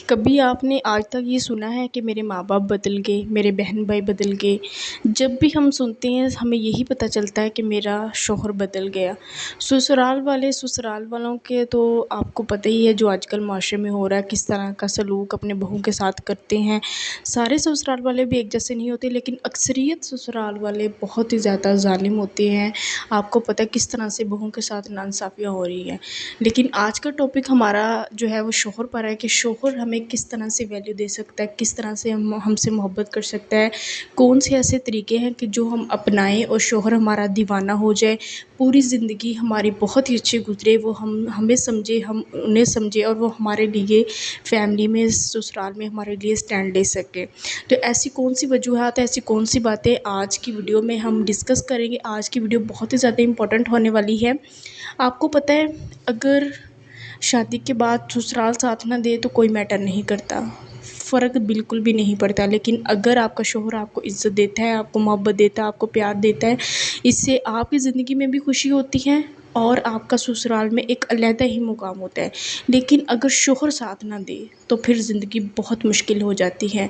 کبھی آپ نے آج تک یہ سنا ہے کہ میرے ماں باپ بدل گئے، میرے بہن بھائی بدل گئے؟ جب بھی ہم سنتے ہیں ہمیں یہی پتہ چلتا ہے کہ میرا شوہر بدل گیا۔ سسرال والوں کے تو آپ کو پتہ ہی ہے جو آج کل معاشرے میں ہو رہا ہے، کس طرح کا سلوک اپنے بہو کے ساتھ کرتے ہیں۔ سارے سسرال والے بھی ایک جیسے نہیں ہوتے، لیکن اکثریت سسرال والے بہت ہی زیادہ ظالم ہوتے ہیں۔ آپ کو پتہ ہے کس طرح سے بہو کے ساتھ ناانصافیاں ہو رہی ہیں۔ لیکن آج کا ٹاپک ہمارا جو ہے وہ شوہر پر ہے کہ شوہر ہمیں کس طرح سے ویلیو دے سکتا ہے، کس طرح سے ہم سے محبت کر سکتا ہے، کون سے ایسے طریقے ہیں کہ جو ہم اپنائیں اور شوہر ہمارا دیوانہ ہو جائے، پوری زندگی ہماری بہت ہی اچھی گزرے، وہ ہمیں سمجھے، ہم انہیں سمجھے، اور وہ ہمارے لیے فیملی میں سسرال میں ہمارے لیے سٹینڈ لے سکے۔ تو ایسی کون سی وجوہات، ایسی کون سی باتیں آج کی ویڈیو میں ہم ڈسکس کریں گے۔ آج کی ویڈیو بہت ہی زیادہ امپورٹنٹ ہونے والی ہے۔ آپ کو پتہ ہے اگر شادی کے بعد سسرال ساتھ نہ دے تو کوئی میٹر نہیں کرتا، فرق بالکل بھی نہیں پڑتا، لیکن اگر آپ کا شوہر آپ کو عزت دیتا ہے، آپ کو محبت دیتا ہے، آپ کو پیار دیتا ہے، اس سے آپ کی زندگی میں بھی خوشی ہوتی ہے اور آپ کا سسرال میں ایک علیحدہ ہی مقام ہوتا ہے۔ لیکن اگر شوہر ساتھ نہ دے تو پھر زندگی بہت مشکل ہو جاتی ہے۔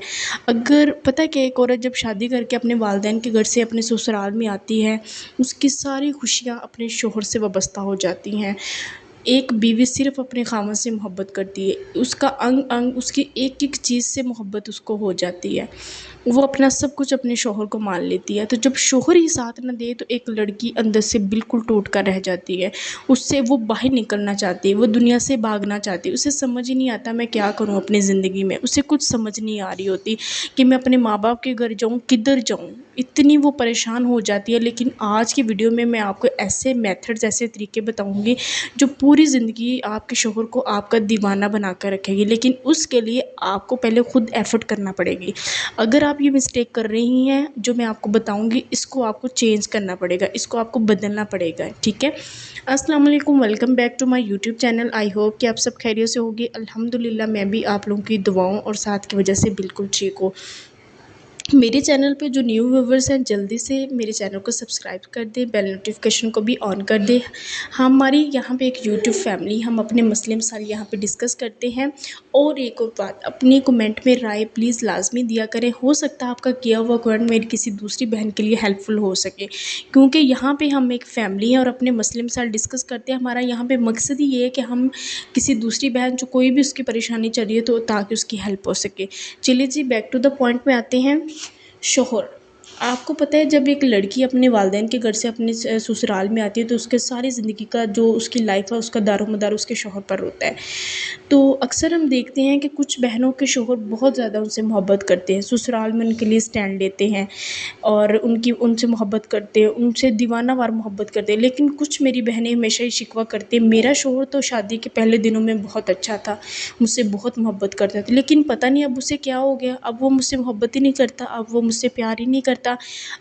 اگر پتہ کہ ایک عورت جب شادی کر کے اپنے والدین کے گھر سے اپنے سسرال میں آتی ہے، اس کی ساری خوشیاں اپنے شوہر سے وابستہ ہو جاتی ہیں۔ ایک بیوی صرف اپنے خاوند سے محبت کرتی ہے، اس کا انگ انگ، اس کی ایک ایک چیز سے محبت اس کو ہو جاتی ہے، وہ اپنا سب کچھ اپنے شوہر کو مان لیتی ہے۔ تو جب شوہر ہی ساتھ نہ دے تو ایک لڑکی اندر سے بالکل ٹوٹ کر رہ جاتی ہے، اس سے وہ باہر نکلنا چاہتی ہے، وہ دنیا سے بھاگنا چاہتی ہے، اسے سمجھ ہی نہیں آتا میں کیا کروں اپنی زندگی میں، اسے کچھ سمجھ نہیں آ رہی ہوتی کہ میں اپنے ماں باپ کے گھر جاؤں، کدھر جاؤں، اتنی وہ پریشان ہو جاتی ہے۔ لیکن آج کی ویڈیو میں آپ کو ایسے میتھڈز، ایسے طریقے بتاؤں گی جو پوری زندگی آپ کے شوہر کو آپ کا دیوانہ بنا کر رکھے گی، لیکن اس کے لیے آپ کو پہلے خود ایفرٹ کرنا پڑے گی۔ اگر آپ یہ مسٹیک کر رہی ہیں جو میں آپ کو بتاؤں گی، اس کو آپ کو چینج کرنا پڑے گا، اس کو آپ کو بدلنا پڑے گا، ٹھیک ہے؟ السلام علیکم، welcome back to my YouTube channel. I hope کہ آپ سب خیریت سے ہوگی۔ الحمدللہ میں بھی آپ لوگوں کی دعاؤں اور ساتھ کی وجہ سے بالکل ٹھیک ہوں۔ میرے چینل پہ جو نیو ویورز ہیں جلدی سے میرے چینل کو سبسکرائب کر دیں، بیل نوٹیفیکیشن کو بھی آن کر دیں۔ ہماری یہاں پہ ایک یوٹیوب فیملی، ہم اپنے مسئلے مسائل یہاں پہ ڈسکس کرتے ہیں۔ اور ایک اور بات، اپنی کومنٹ میں رائے پلیز لازمی دیا کریں، ہو سکتا ہے آپ کا کیا ہوا کومنٹ میری کسی دوسری بہن کے لیے ہیلپ فل ہو سکے، کیونکہ یہاں پہ ہم ایک فیملی ہیں اور اپنے مسئلے مسائل ڈسکس کرتے ہیں۔ ہمارا یہاں پہ مقصد ہی یہ ہے کہ ہم کسی دوسری بہن جو کوئی بھی اس کی پریشانی چل رہی ہے تو تاکہ اس کی ہیلپ ہو سکے۔ چلیے جی، بیک ٹو دا پوائنٹ میں آتے ہیں۔ شوہر، آپ کو پتہ ہے جب ایک لڑکی اپنے والدین کے گھر سے اپنے سسرال میں آتی ہے تو اس کے ساری زندگی کا جو اس کی لائف ہے اس کا دار و مدار اس کے شوہر پر ہوتا ہے۔ تو اکثر ہم دیکھتے ہیں کہ کچھ بہنوں کے شوہر بہت زیادہ ان سے محبت کرتے ہیں، سسرال میں ان کے لیے سٹینڈ لیتے ہیں اور ان سے محبت کرتے ہیں، ان سے دیوانہ وار محبت کرتے ہیں۔ لیکن کچھ میری بہنیں ہمیشہ ہی شکوہ کرتے ہیں، میرا شوہر تو شادی کے پہلے دنوں میں بہت اچھا تھا، مجھ سے بہت محبت کرتا تھا، لیکن پتہ نہیں اب اسے کیا ہو گیا، اب وہ مجھ سے محبت ہی نہیں کرتا، اب وہ مجھ سے پیار ہی نہیں کرتا۔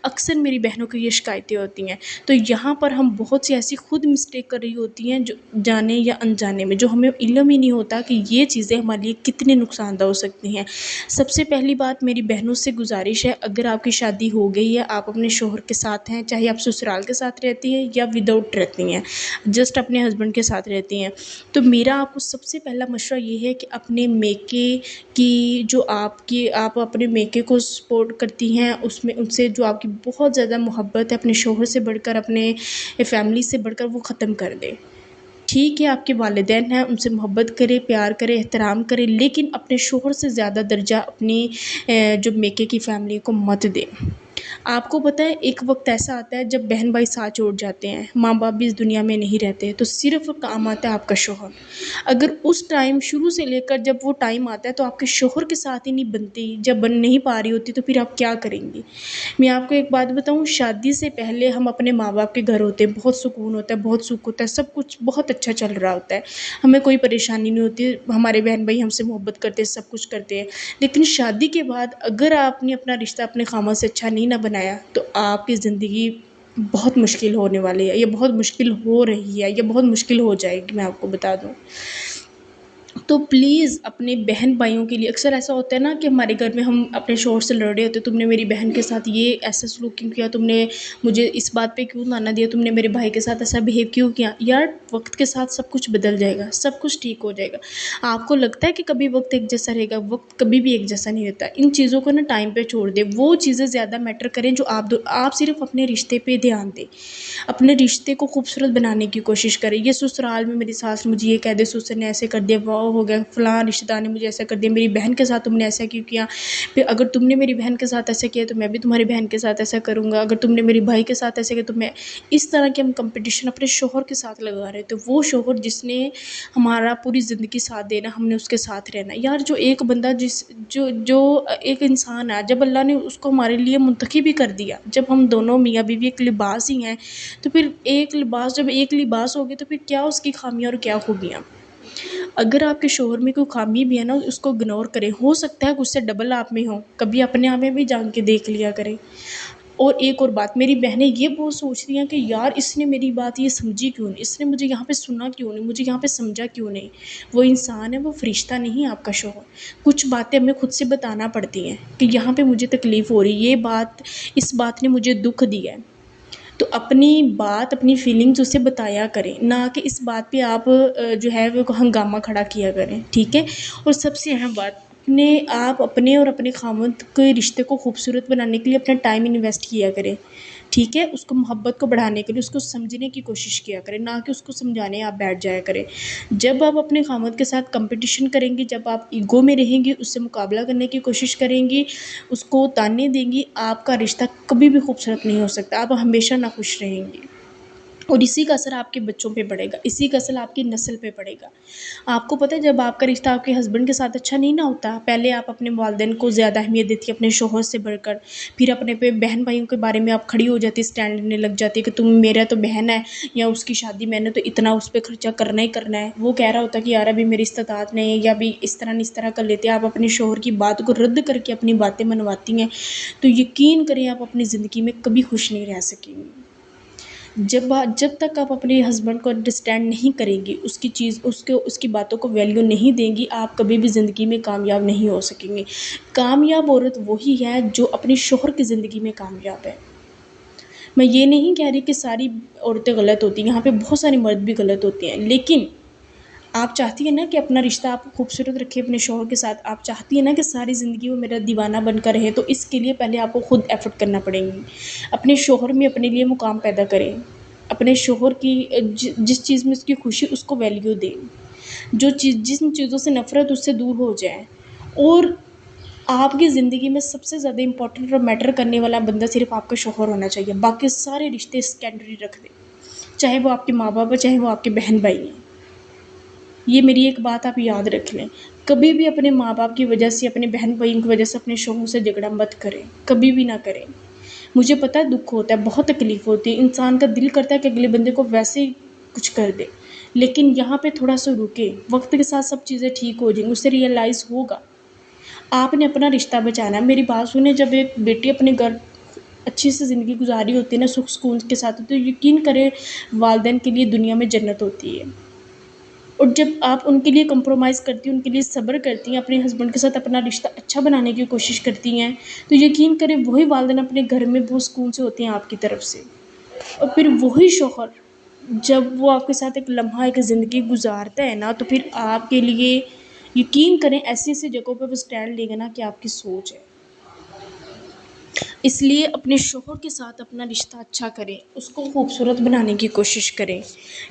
اکثر میری بہنوں کی یہ شکایتیں ہوتی ہیں۔ تو یہاں پر ہم بہت سی ایسی خود مسٹیک کر رہی ہوتی ہیں جو جانے یا انجانے میں، جو ہمیں علم ہی نہیں ہوتا کہ یہ چیزیں ہمارے لیے کتنے نقصان دہ ہو سکتی ہیں۔ سب سے پہلی بات میری بہنوں سے گزارش ہے، اگر آپ کی شادی ہو گئی ہے، آپ اپنے شوہر کے ساتھ ہیں، چاہے آپ سسرال کے ساتھ رہتی ہیں یا وداؤٹ رہتی ہیں، جسٹ اپنے ہسبینڈ کے ساتھ رہتی ہیں، تو میرا آپ کو سب سے پہلا مشورہ یہ ہے کہ اپنے میکے کی جو آپ اپنے میکے کو سپورٹ کرتی ہیں، اس میں ان سے جو آپ کی بہت زیادہ محبت ہے اپنے شوہر سے بڑھ کر، اپنے فیملی سے بڑھ کر، وہ ختم کر دیں۔ ٹھیک ہے، آپ کے والدین ہیں، ان سے محبت کرے، پیار کرے، احترام کرے، لیکن اپنے شوہر سے زیادہ درجہ اپنی جو میکے کی فیملی کو مت دیں۔ آپ کو پتہ ہے ایک وقت ایسا آتا ہے جب بہن بھائی ساتھ چھوڑ جاتے ہیں، ماں باپ بھی اس دنیا میں نہیں رہتے، تو صرف کام آتا ہے آپ کا شوہر۔ اگر اس ٹائم شروع سے لے کر جب وہ ٹائم آتا ہے تو آپ کے شوہر کے ساتھ ہی نہیں بنتی، جب بن نہیں پا رہی ہوتی تو پھر آپ کیا کریں گی؟ میں آپ کو ایک بات بتاؤں، شادی سے پہلے ہم اپنے ماں باپ کے گھر ہوتے ہیں، بہت سکون ہوتا ہے، بہت سکھ ہوتا ہے، سب کچھ بہت اچھا چل رہا ہوتا ہے، ہمیں کوئی پریشانی نہیں ہوتی، ہمارے بہن بھائی ہم سے محبت کرتے ہیں، سب کچھ کرتے ہیں۔ لیکن شادی کے بعد اگر آپ نے اپنا رشتہ اپنے خاوند سے اچھا نہیں نہ بنایا تو آپ کی زندگی بہت مشکل ہونے والی ہے، یہ بہت مشکل ہو رہی ہے، یہ بہت مشکل ہو جائے گی، میں آپ کو بتا دوں۔ تو پلیز اپنے بہن بھائیوں کے لیے، اکثر ایسا ہوتا ہے نا کہ ہمارے گھر میں ہم اپنے شوہر سے لڑ رہے ہوتے، تم نے میری بہن کے ساتھ یہ ایسا سلوک کیوں کیا، تم نے مجھے اس بات پہ کیوں تانا دیا، تم نے میرے بھائی کے ساتھ ایسا بہیو کیوں کیا. یار وقت کے ساتھ سب کچھ بدل جائے گا، سب کچھ ٹھیک ہو جائے گا. آپ کو لگتا ہے کہ کبھی وقت ایک جیسا رہے گا؟ وقت کبھی بھی ایک جیسا نہیں رہتا. ان چیزوں کو نا ٹائم پہ چھوڑ دیں، وہ چیزیں زیادہ میٹر کریں جو آپ صرف اپنے رشتے پہ دھیان دیں، اپنے رشتے کو خوبصورت بنانے کی کوشش کریں. یہ سسرال میں میری ساس نے مجھے یہ کہہ دے، سسر نے ایسے کر دیا، وہ ہو گیا، فلاں رشتہ دار نے مجھے ایسا کر دیا، میری بہن کے ساتھ تم نے ایسا کیوں کیا، پھر اگر تم نے میری بہن کے ساتھ ایسا کیا تو میں بھی تمہاری بہن کے ساتھ ایسا کروں گا، اگر تم نے میری بھائی کے ساتھ ایسا کیا تو میں. اس طرح کے ہم کمپٹیشن اپنے شوہر کے ساتھ لگا رہے. تو وہ شوہر جس نے ہمارا پوری زندگی ساتھ دینا، ہم نے اس کے ساتھ رہنا. یار جو ایک بندہ جو ایک انسان ہے، جب اللہ نے اس کو ہمارے لیے منتخب بھی کر دیا، جب ہم دونوں میاں بیوی ایک لباس ہی ہیں، تو پھر ایک لباس جب ایک لباس ہوگی تو پھر کیا اس کی خامیاں اور کیا خوبیاں. اگر آپ کے شوہر میں کوئی خامی بھی ہے نا، اس کو اگنور کریں. ہو سکتا ہے اس سے ڈبل آپ میں ہو، کبھی اپنے آپ میں بھی جان کے دیکھ لیا کریں. اور ایک اور بات، میری بہنیں یہ بہت سوچ رہی ہیں کہ یار اس نے میری بات یہ سمجھی کیوں نہیں، اس نے مجھے یہاں پہ سنا کیوں نہیں، مجھے یہاں پہ سمجھا کیوں نہیں. وہ انسان ہے، وہ فرشتہ نہیں ہے آپ کا شوہر. کچھ باتیں ہمیں خود سے بتانا پڑتی ہیں کہ یہاں پہ مجھے تکلیف ہو رہی ہے، اس بات نے مجھے دکھ دیا ہے. تو اپنی بات، اپنی فیلنگز اسے بتایا کریں، نہ کہ اس بات پہ آپ جو ہے وہ ہنگامہ کھڑا کیا کریں. ٹھیک ہے. اور سب سے اہم بات، آپ اپنے اور اپنے خاوند کے رشتے کو خوبصورت بنانے کے لیے اپنا ٹائم انویسٹ کیا کریں. ٹھیک ہے. اس کو محبت کو بڑھانے کے لیے اس کو سمجھنے کی کوشش کیا کریں، نہ کہ اس کو سمجھانے آپ بیٹھ جایا کریں. جب آپ اپنے خاوند کے ساتھ کمپٹیشن کریں گی، جب آپ ایگو میں رہیں گی، اس سے مقابلہ کرنے کی کوشش کریں گی، اس کو تانے دیں گی، آپ کا رشتہ کبھی بھی خوبصورت نہیں ہو سکتا. آپ ہمیشہ ناخوش رہیں گی. اور اسی کا اثر آپ کے بچوں پہ پڑے گا، اسی کا اثر آپ کی نسل پہ پڑے گا. آپ کو پتہ ہے جب آپ کا رشتہ آپ کے ہسبینڈ کے ساتھ اچھا نہیں نہ ہوتا، پہلے آپ اپنے والدین کو زیادہ اہمیت دیتی اپنے شوہر سے بڑھ کر، پھر اپنے پہ بہن بھائیوں کے بارے میں آپ کھڑی ہو جاتی، اسٹینڈ لینے لگ جاتی کہ تم میرا تو بہن ہے، یا اس کی شادی میں نے تو اتنا اس پہ خرچہ کرنا ہی کرنا ہے. وہ کہہ رہا ہوتا کہ یار ابھی میری استطاعت نہیں ہے، یا ابھی اس طرح کر لیتے. آپ اپنے شوہر کی بات کو رد کر کے اپنی باتیں منواتی ہیں، تو یقین کریں آپ اپنی زندگی میں کبھی خوش نہیں رہ سکیں گی. جب تک آپ اپنے ہسبینڈ کو انڈرسٹینڈ نہیں کریں گی، اس کی باتوں کو ویلیو نہیں دیں گی، آپ کبھی بھی زندگی میں کامیاب نہیں ہو سکیں گے. کامیاب عورت وہی ہے جو اپنے شوہر کی زندگی میں کامیاب ہے. میں یہ نہیں کہہ رہی کہ ساری عورتیں غلط ہوتی ہیں، یہاں پہ بہت سارے مرد بھی غلط ہوتے ہیں، لیکن آپ چاہتی ہیں نا کہ اپنا رشتہ آپ خوبصورت رکھیں اپنے شوہر کے ساتھ، آپ چاہتی ہیں نا کہ ساری زندگی وہ میرا دیوانہ بن کر رہے، تو اس کے لیے پہلے آپ کو خود ایفرٹ کرنا پڑیں گی. اپنے شوہر میں اپنے لیے مقام پیدا کریں، اپنے شوہر کی جس چیز میں اس کی خوشی، اس کو ویلیو دیں. جن چیزوں سے نفرت، اس سے دور ہو جائیں. اور آپ کی زندگی میں سب سے زیادہ امپورٹنٹ اور میٹر کرنے والا بندہ صرف آپ کا شوہر ہونا چاہیے، باقی سارے رشتے سیکنڈری رکھ دیں، چاہے وہ آپ کے ماں باپ ہیں، چاہے وہ آپ کے بہن بھائی ہیں. یہ میری ایک بات آپ یاد رکھ لیں، کبھی بھی اپنے ماں باپ کی وجہ سے، اپنے بہن بھائیوں کی وجہ سے اپنے شوہر سے جھگڑا مت کریں، کبھی بھی نہ کریں. مجھے پتہ ہے دکھ ہوتا ہے، بہت تکلیف ہوتی ہے، انسان کا دل کرتا ہے کہ اگلے بندے کو ویسے ہی کچھ کر دے، لیکن یہاں پہ تھوڑا سا رکے، وقت کے ساتھ سب چیزیں ٹھیک ہو جائیں، اس سے ریئلائز ہوگا. آپ نے اپنا رشتہ بچانا ہے. میری بات سنیں، جب ایک بیٹی اپنے گھر اچھی سے زندگی گزاری ہوتی ہے نا، سکھ سکون کے ساتھ، تو یقین کریں والدین کے لیے دنیا میں جنت ہوتی ہے. اور جب آپ ان کے لیے کمپرومائز کرتی ہیں، ان کے لیے صبر کرتی ہیں، اپنے ہسبینڈ کے ساتھ اپنا رشتہ اچھا بنانے کی کوشش کرتی ہیں، تو یقین کریں وہی والدین اپنے گھر میں بہت سکون سے ہوتے ہیں آپ کی طرف سے. اور پھر وہی شوہر جب وہ آپ کے ساتھ ایک لمحہ، ایک زندگی گزارتا ہے نا، تو پھر آپ کے لیے یقین کریں ایسی ایسی جگہوں پہ وہ اسٹینڈ لے گا نا کہ آپ کی سوچ ہے. اس لیے اپنے شوہر کے ساتھ اپنا رشتہ اچھا کریں، اس کو خوبصورت بنانے کی کوشش کریں.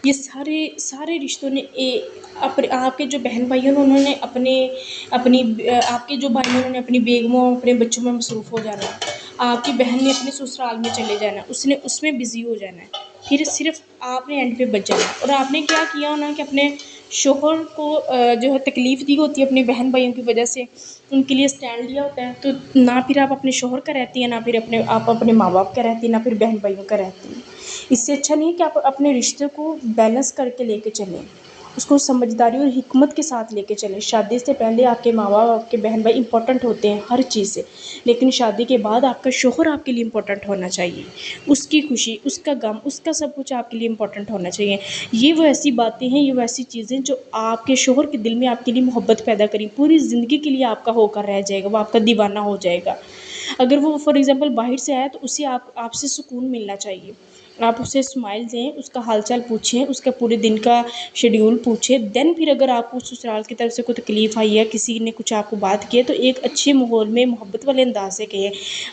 یہ سارے رشتوں نے آپ کے جو بہن بھائی ہیں انہوں نے آپ کے جو بھائی ہیں انہوں نے اپنی بیگموں، اپنے بچوں میں مصروف ہو جانا ہے. آپ کی بہن نے اپنے سسرال میں چلے جانا ہے، اس میں بزی ہو جانا ہے. پھر صرف آپ نے اینڈ پہ بچ جانا ہے. اور آپ نے کیا کیا ہونا کہ اپنے شوہر کو جو ہے تکلیف دی ہوتی ہے اپنے بہن بھائیوں کی وجہ سے، ان کے لیے اسٹینڈ لیا ہوتا ہے. تو نہ پھر آپ اپنے شوہر کا رہتی ہیں، نہ پھر آپ اپنے ماں باپ کا رہتی ہیں، نہ پھر بہن بھائیوں کا رہتی ہیں. اس سے اچھا نہیں ہے کہ آپ اپنے رشتے کو بیلنس کر کے لے کے چلیں. اس کو سمجھداری اور حکمت کے ساتھ لے کے چلیں. شادی سے پہلے آپ کے ماں باپ، آپ کے بہن بھائی امپورٹنٹ ہوتے ہیں ہر چیز سے، لیکن شادی کے بعد آپ کا شوہر آپ کے لیے امپورٹنٹ ہونا چاہیے. اس کی خوشی، اس کا غم، اس کا سب کچھ آپ کے لیے امپورٹنٹ ہونا چاہیے. یہ وہ ایسی باتیں ہیں، یہ وہ ایسی چیزیں جو آپ کے شوہر کے دل میں آپ کے لیے محبت پیدا کریں، پوری زندگی کے لیے آپ کا ہو کر رہ جائے گا، وہ آپ کا دیوانہ ہو جائے گا. اگر وہ فار ایگزامپل باہر سے آیا تو اسے آپ سے سکون ملنا چاہیے. آپ اسے اسمائل دیں، اس کا حال چال پوچھیں، اس کا پورے دن کا شیڈیول پوچھیں. دین پھر اگر آپ کو سسرال کی طرف سے کوئی تکلیف آئی ہے، کسی نے کچھ آپ کو بات کی ہے، تو ایک اچھے ماحول میں محبت والے انداز سے کہیں.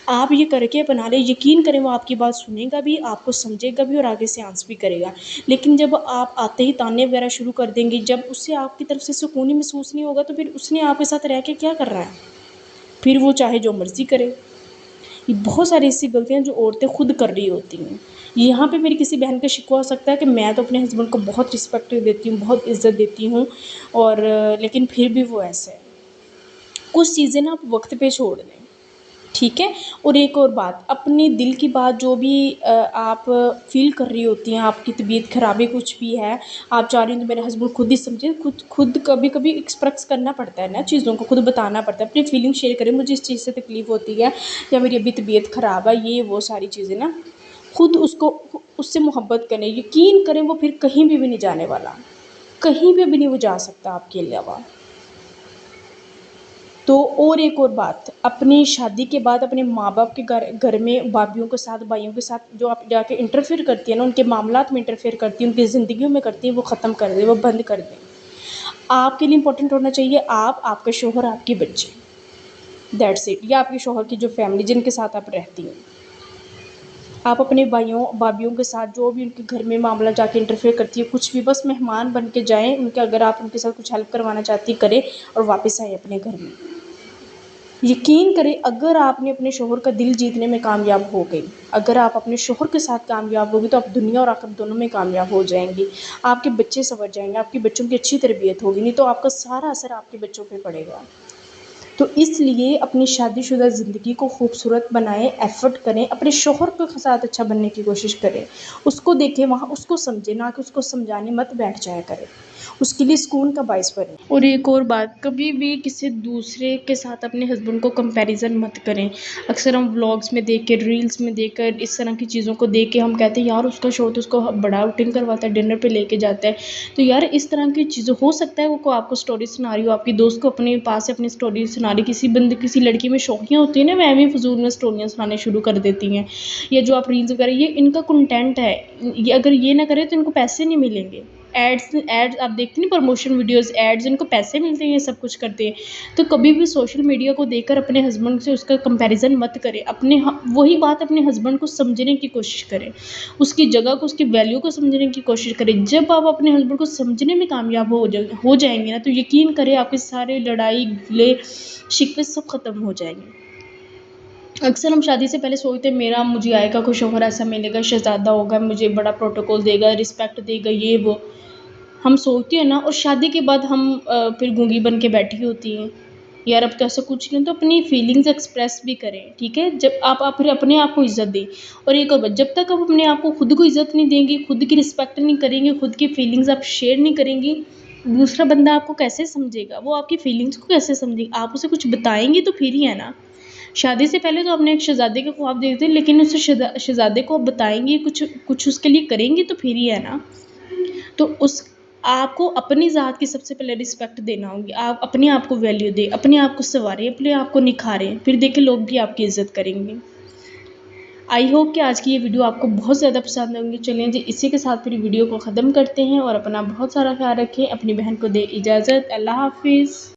آپ یہ کر کے اپنا لیں، یقین کریں وہ آپ کی بات سنے گا بھی، آپ کو سمجھے گا بھی، اور آگے سے آنس بھی کرے گا. لیکن جب آپ آتے ہی تانے وغیرہ شروع کر دیں گے، جب اس سے آپ کی طرف سے سکون ہی محسوس نہیں ہوگا، تو پھر اس نے آپ کے ساتھ رہ کے کیا کر رہا ہے؟ پھر وہ چاہے جو مرضی کرے. یہ بہت ساری ایسی غلطیاں جو عورتیں خود کر رہی ہوتی ہیں. یہاں پہ میری کسی بہن کا شکوہ ہو سکتا ہے کہ میں تو اپنے ہسبینڈ کو بہت رسپیکٹ دیتی ہوں، بہت عزت دیتی ہوں، اور لیکن پھر بھی وہ ایسے ہے. کچھ چیزیں نا آپ وقت پہ چھوڑ دیں، ٹھیک ہے. اور ایک اور بات، اپنے دل کی بات جو بھی آپ فیل کر رہی ہوتی ہیں، آپ کی طبیعت خرابی کچھ بھی ہے، آپ چاہ رہی ہیں تو میرے ہسبینڈ خود ہی سمجھے. خود کبھی کبھی ایکسپریس کرنا پڑتا ہے نا چیزوں کو، خود بتانا پڑتا ہے، اپنی فیلنگ شیئر کریں. مجھے اس چیز سے تکلیف ہوتی ہے، یا میری ابھی طبیعت خراب ہے، یہ وہ ساری چیزیں نا خود اس سے محبت کریں. یقین کریں وہ پھر کہیں بھی نہیں جانے والا، کہیں بھی نہیں وہ جا سکتا آپ کے علاوہ. تو اور ایک اور بات، اپنی شادی کے بعد اپنے ماں باپ کے گھر میں بھابھیوں کے ساتھ، بھائیوں کے ساتھ جو آپ جا کے انٹرفیئر کرتی ہیں نا، ان کے معاملات میں انٹرفیئر کرتی ہیں، ان کی زندگیوں میں کرتی ہیں، وہ ختم کر دیں، وہ بند کر دیں. آپ کے لیے امپورٹنٹ ہونا چاہیے آپ کا شوہر، آپ کے بچے، دیٹس اٹ. یا آپ کے شوہر کی جو فیملی جن کے ساتھ آپ رہتی ہیں. آپ اپنے بھائیوں بھابھیوں کے ساتھ جو بھی ان کے گھر میں معاملہ جا کے انٹرفیئر کرتی ہے، کچھ بھی، بس مہمان بن کے جائیں ان کے. اگر آپ ان کے ساتھ کچھ ہیلپ کروانا چاہتی کریں، اور واپس آئیں اپنے گھر میں. یقین کریں اگر آپ نے اپنے شوہر کا دل جیتنے میں کامیاب ہو گئی، اگر آپ اپنے شوہر کے ساتھ کامیاب ہوگی، تو آپ دنیا اور آخرت دونوں میں کامیاب ہو جائیں گی. آپ کے بچے سنور جائیں گے، آپ کے بچوں کی اچھی تربیت ہوگی. نہیں تو آپ کا سارا اثر آپ کے بچوں پہ پڑے گا. تو اس لیے اپنی شادی شدہ زندگی کو خوبصورت بنائیں، ایفرٹ کریں، اپنے شوہر کے ساتھ اچھا بننے کی کوشش کریں. اس کو دیکھیں، وہاں اس کو سمجھیں، نہ کہ اس کو سمجھانے مت بیٹھ جایا کریں. اس کے لیے سکون کا باعث بنے. اور ایک اور بات، کبھی بھی کسی دوسرے کے ساتھ اپنے ہسبینڈ کو کمپیریزن مت کریں. اکثر ہم ولاگس میں دیکھ کے، ریلس میں دیکھ کر، اس طرح کی چیزوں کو دیکھ کے ہم کہتے ہیں یار اس کا شوہر تو اس کو بڑا آؤٹنگ کرواتا ہے، ڈنر پہ لے کے جاتا ہے. تو یار اس طرح کی چیزیں ہو سکتا ہے وہ آپ کو اسٹوری سنا رہی ہو، آپ کی دوست کو اپنے پاس سے اپنی اسٹوری سنا رہی. کسی لڑکی میں شوقیاں ہوتی ہیں نا، وہ ایویں فضول میں اسٹوریاں سنانے شروع کر دیتی ہیں. یا جو آپ ریلز وغیرہ، یہ ان کا کنٹینٹ ہے. اگر یہ نہ کرے تو ان کو پیسے نہیں ملیں گے. ایڈز آپ دیکھتے ہیں، پروموشن ویڈیوز، ایڈز، ان کو پیسے ملتے ہیں، یہ سب کچھ کرتے ہیں. تو کبھی بھی سوشل میڈیا کو دیکھ کر اپنے ہسبینڈ سے اس کا کمپیریزن مت کریں. وہی بات اپنے ہسبینڈ کو سمجھنے کی کوشش کریں، اس کی جگہ کو، اس کی ویلیو کو سمجھنے کی کوشش کریں. جب آپ اپنے ہسبینڈ کو سمجھنے میں کامیاب ہو جائیں گے نا، تو یقین کریں آپ کے سارے لڑائی گلے شکوے سب ختم ہو جائیں گے. اکثر ہم شادی سے پہلے سوچتے ہیں مجھے آئے گا کوئی شوہر ایسا ملے گا، شہزادہ ہوگا، مجھے بڑا پروٹوکول دے گا، رسپیکٹ دے گا، یہ وہ ہم سوچتے ہیں نا. اور شادی کے بعد ہم پھر گونگی بن کے بیٹھی ہوتی ہیں. یار اب تو ایسا کچھ نہیں، تو اپنی فیلنگز ایکسپریس بھی کریں، ٹھیک ہے. جب آپ پھر اپنے آپ کو عزت دیں. اور ایک اور بات، جب تک آپ اپنے آپ کو خود کو عزت نہیں دیں گی، خود کی رسپیکٹ نہیں کریں گے، خود کی فیلنگز آپ شیئر نہیں کریں گی، دوسرا بندہ آپ کو کیسے سمجھے گا؟ وہ آپ کی فیلنگز کو کیسے سمجھے گا؟ آپ اسے کچھ بتائیں گی تو پھر ہی ہے نا. شادی سے پہلے تو آپ نے ایک شہزادے کے خواب دیکھتے ہیں، لیکن اس شہزادے کو آپ بتائیں گے، کچھ اس کے لیے کریں گے تو پھر ہی ہے نا. تو آپ کو اپنی ذات کی سب سے پہلے رسپیکٹ دینا ہوگی. آپ اپنے آپ کو ویلیو دیں، اپنے آپ کو سنواریں، اپنے آپ کو نکھاریں، پھر دیکھیں لوگ بھی آپ کی عزت کریں گے. آئی ہوپ کہ آج کی یہ ویڈیو آپ کو بہت زیادہ پسند ہوں گی. چلیں جی، اسی کے ساتھ پھر ویڈیو کو ختم کرتے ہیں، اور اپنا بہت سارا خیال رکھیں. اپنی بہن کو دے اجازت. اللہ حافظ.